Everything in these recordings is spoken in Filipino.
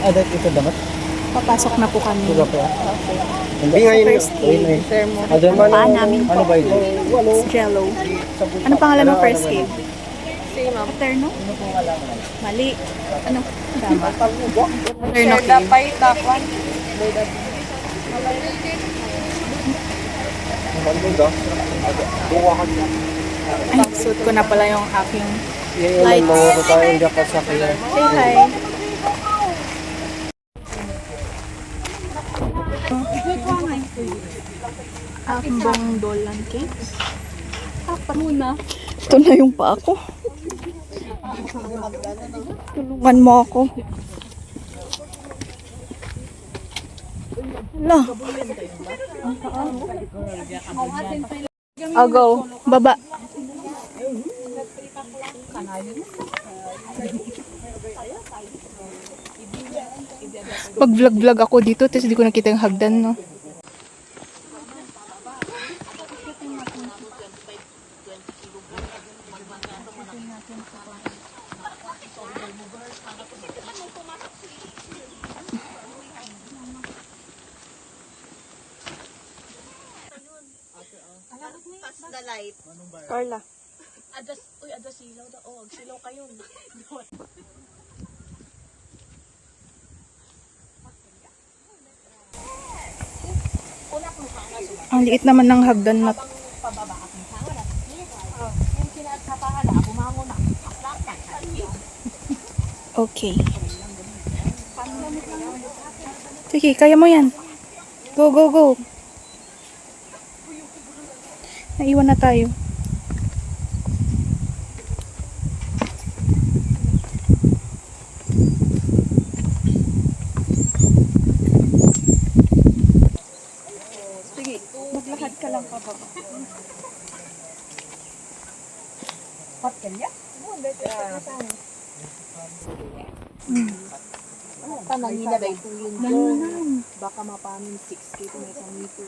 Adat ito dapat? Papasok na po kami. Diba po? Hindi ngayon. First aid. Paan namin po. Ano ba ito? Jello. Ano pangalan ng first aid? Paterno? Mali. Ano? Tama. Paterno K. Takwan. Ay, suit ko na pala yung aking Lights. Mga tayo hindi ako sa kaya. say hi. Aking bong dolan cake. Pa muna. Ito na yung pa ako. Tulungan mo ako. Hala. I'll go. Baba. Pag-vlog-vlog ako dito, tapos hindi ko nakita yung hagdan, no? Carla. Adas silaw da. Oh, silaw kayo. Ang liit naman ng hagdan na. Okay. Sige, kaya mo yan. Go, go, go. Naiwan na tayo. Sige, maglakad ka lang pa baba. Tanangin na ba ito yun? Baka mapamin 6K kung isang nito.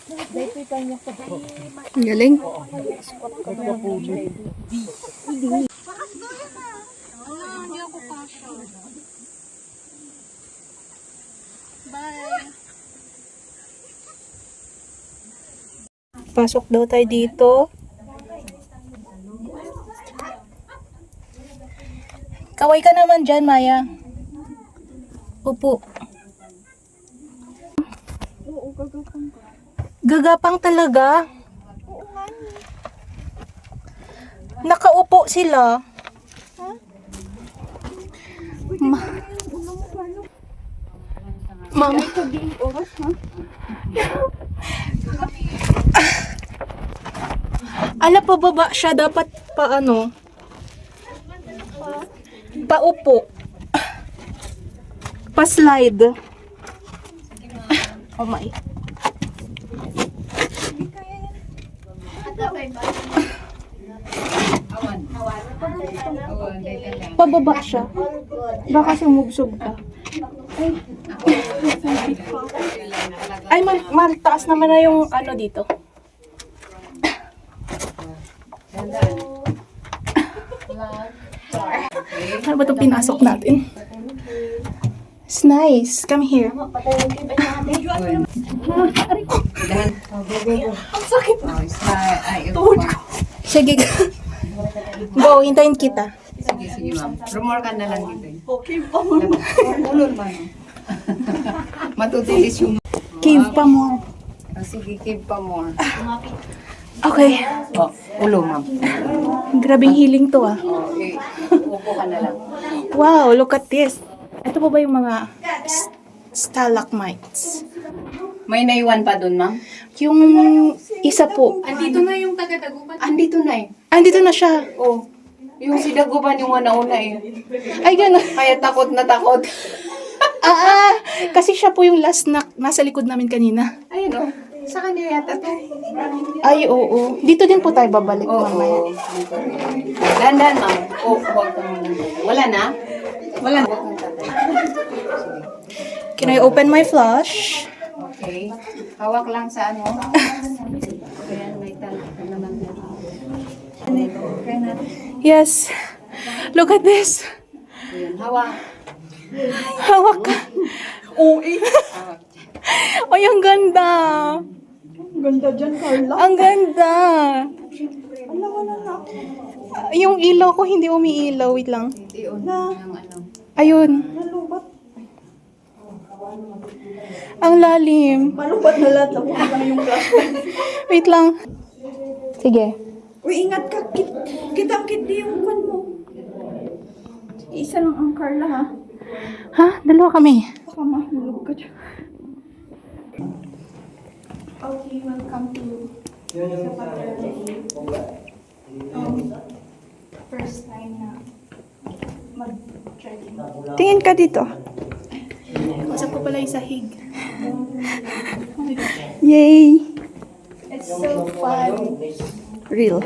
Dito yung kanya sa Galing. Hindi ako pasya. Bye. Pasok daw tayo dito. Kaway ka naman dyan, Maya. Upo. Oo, gagapang ka. Gagapang talaga. Nakaupo sila. Mama. Oras, ha? Ala, pababa siya. Dapat paano? Paupo. Pa-slide. Oh my. Awan. Pababa siya. Baka sumubsob ka. Ay, taas naman na yung ano dito. Ano ba itong pinasok natin? It's nice. Come here. Ang sakit na. Tuhod ko. Sige. Go, hintayin kita. Sige, ma'am. Rumor ka na lang dito. Okay, pa mo. Ulol ba, no? Matutilis yung... Cave pa more. Sige, keep pa more. Okay. Oh, ulo, ma'am. Grabing healing to ah. Okay. Upo ka na lang. Wow, look at this. Ito po ba yung mga stalagmites? May naiwan pa dun, ma'am? Yung isa po. Andito na yung taga-Dagupan. Andito na eh. Andito na siya. Oh. Yung si Dagupan yung una-una eh. Ay, gano'n. Kaya takot na takot. Kasi siya po yung last na nasa likod namin kanina. Ayun oh. Sa kanya yata to. Ay, oo. Dito din po tayo babalik Oo. mamaya. Dandan, ma'am. Oh, huwag kang wala na? Wala na. Huwag kang tatay. Can I open my flash? Okay. Hawak lang sa ano. Ayan, may talak naman. Yes. Look at this. Ayan, hawak. Hawak ka. Hawak. Ay, ang ganda. Ganda dyan, Carla. Ang ganda. Yung ilaw ko hindi umiilaw. Wait lang. Hindi, yung ano. Ayun. Ang lalim. Malupat na lahat. Lapuan lang yung flashlight. Wait lang. Sige. Uy, ingat ka. Kitang-kit yung kwan mo. Isa lang ang Carla, ha? Ha? Dalawa kami. Baka mahulog ka dyan. Okay, welcome to sa paternity. First time na mag-trekking. Tingin ka dito. Usap ko pala yung sahig. Yay! It's so fun. Real.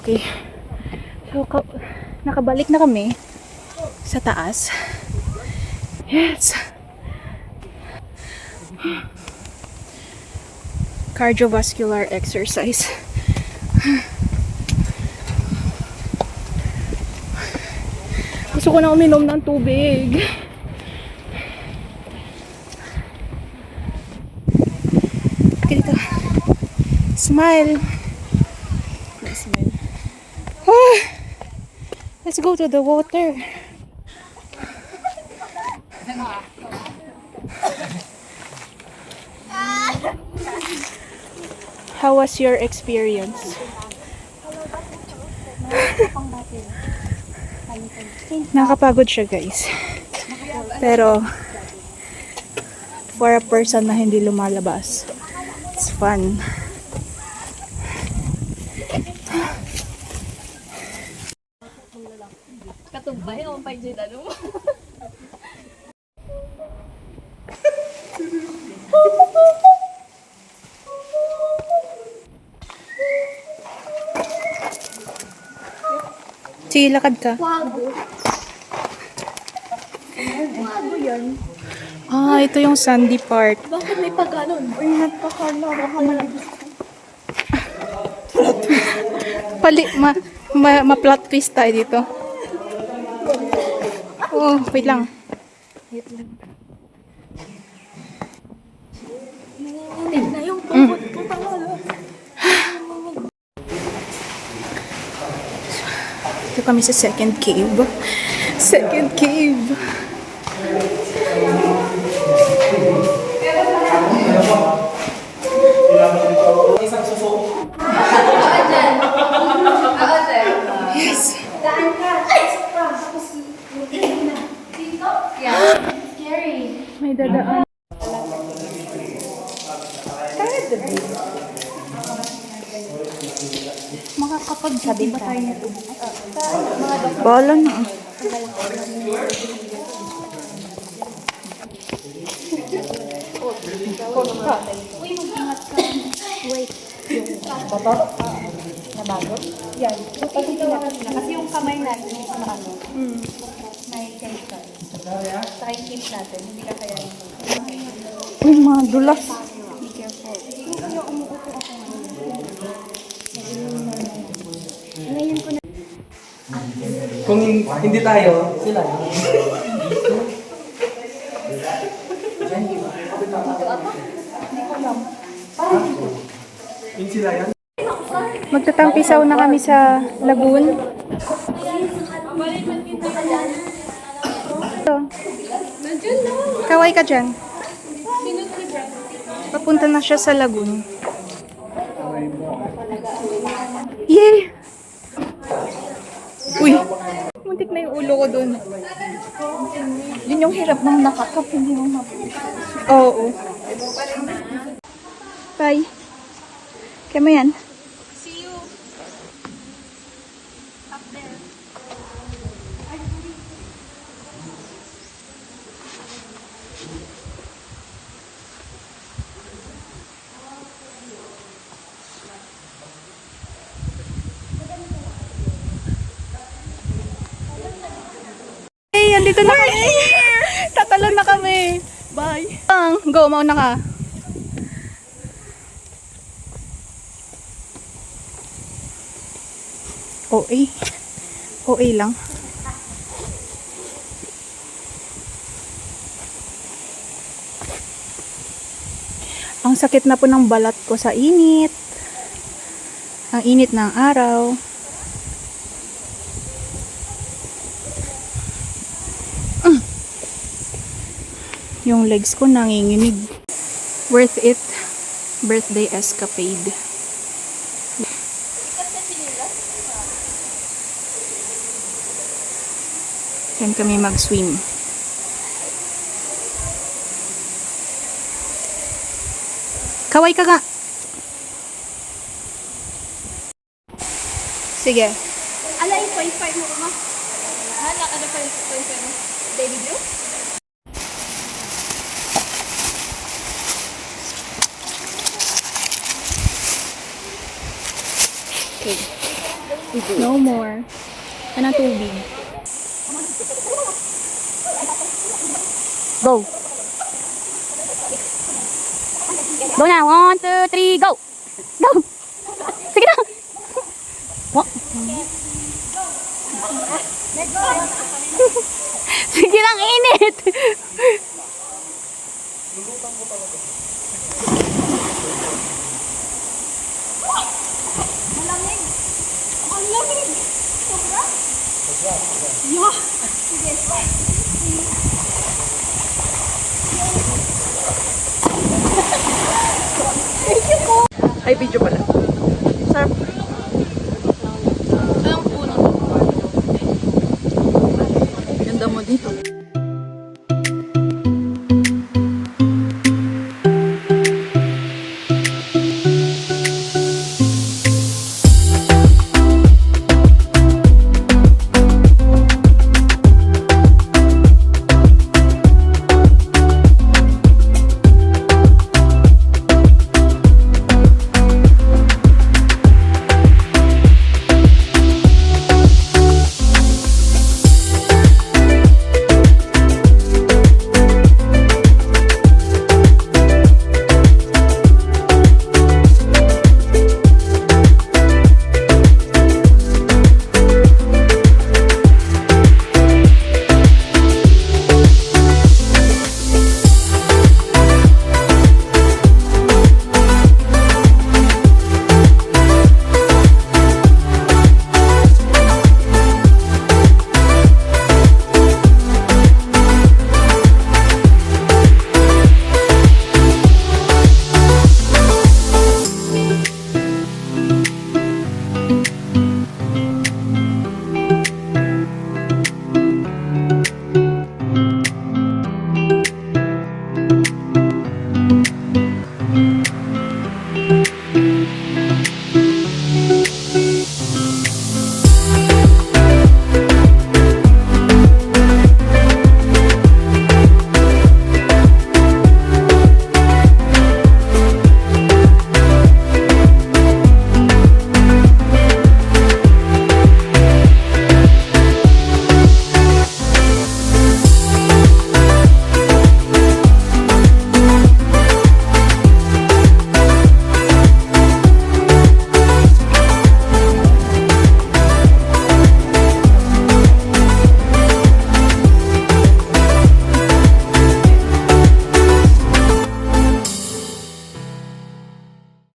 Okay. So, nakabalik na kami sa taas. Yes. Cardiovascular exercise. Gusto ko na uminom ng tubig. Okay, dito. Smile. Smile. Let's go to the water. How was your experience? Nakapagod siya, guys. Pero for a person na hindi lumalabas, it's fun. Katumbay, ang pag-jid, ano? Sige, lakad ka. Ah, ito yung sandy part. Bakit may pag-ganon? Ingat pa, Carla. Baka malagos. Ma-plot twist tayo dito. Oh, wait lang. kami sa second cave. Second cave. Yes. May dadaan. Makakapag-sabi ba tayo nito? Bala na. Kasi yung kamay natin, na ano, may chemical. Saka yung hip natin, hindi ka kaya yung Uy, mga dulas. be careful. Kung hindi tayo, sila. Yung sila yan? Magtatampisaw na kami sa lagoon. Ito. Kaway ka dyan. Papunta na siya sa lagoon. Yay! Uy! Muntik na yung ulo ko dun. Yun yung hirap ng nakakap, hindi mo mabuti. Oo. Bye. Kaya mo yan? Hey, andito na kami. Tatalon na kami. Bye. Go, mauna ka. OA. OA lang. Ang sakit na po ng balat ko sa init. Ang init ng araw. Yung legs ko nanginginig. Worth it. Birthday escapade. Yan kami mag-swim. Kaway ka ga. Sige. Ala, 8.5 mo ma? Hala, ano pa yung 8.5 mo? Daily Blue? No more. Ano tubig? Go. Go na. 1, 2, 3, go. Go. Sige na. Sige lang, init. Ay, video pala. Sarap.